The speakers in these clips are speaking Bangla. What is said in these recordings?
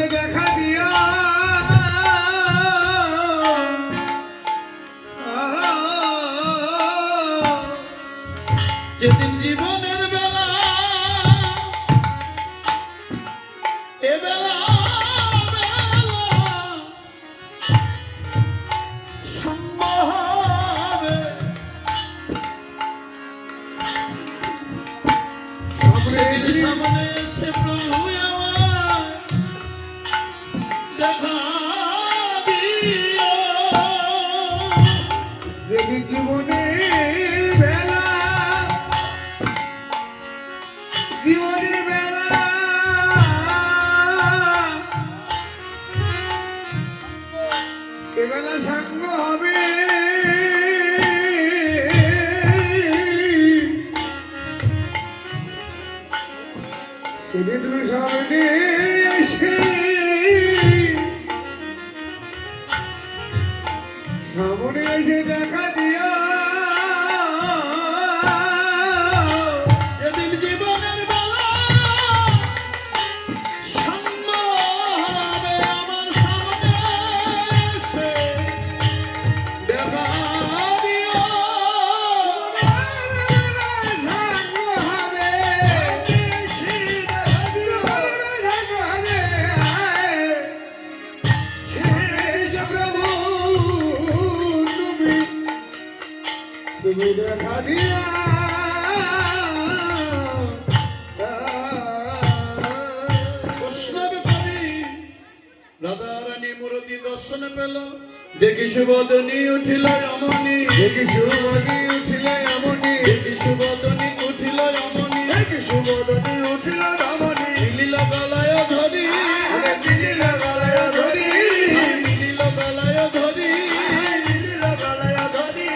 এসে দেখা দিয়া যেদিন জীবনের বেলা এ বেলা সম্ভবে সামনে এসে প্রভু আমার দেখা দিও যেদিন জীবনের বেলা জীবনের বেলা এবেলা সাঙ্গ হবে সেদিন তুমি সামনে এসে সামনে এসে দেখা দিয়া যেদিন জীবনের বেলা সম্ভবে আমার সামনে এসে দেখা দিও সাঙ্গ হবে প্রভু তুমি দেখা দিয়া বৈষ্ণব কবি রাধারানী মূর্তি দর্শন পেল দেখি সুবদনী উঠিল অমনি দেখি সুবদনী উঠিল এমনি দেখি সুবদনী উঠিল অমনি দেখি সুবদনী উঠিল রমণী মিলিল গলায় ধরি দিলিল গলায় ধরি মিলিল গলায় ধরি দিলিল গলায় ধরি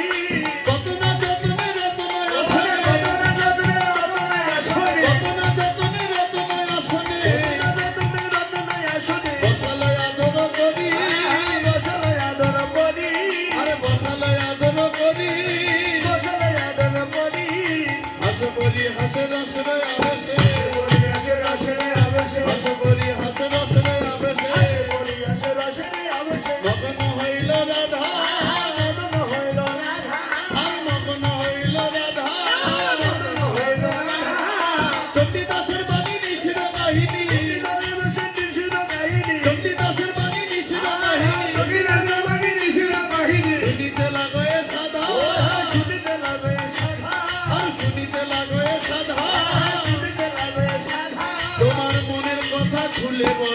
কত না যতনে রতনায় ওখানে আসনে কত না যতনে রতনায় আসরে কত না যতনে রতনায় আসনে যতনে রতনায় আসরে বসালয় আদর করি বসলে আদর করি আরে বসালয় আদর করি বসলে আদর করি হাসে বলি হাসে রসরে আবেশে রসে রসে আবেশে হাসে বলি হাসে রসরে আবেশে বলি রসে রসে আবেশে মগ্ন হইল রাধা মদন হইল রাধা আর মগ্ন হইল রাধা মদন হইল রাধা চণ্ডীদাসের বাণী নিশির কাহিনী চণ্ডীদাসের বাণী নিশির কাহিনী শুনিতে লাগয়ে সাধা আর শুনিতে লাগয়ে সাধা তোমার মনের কথা খুলে বল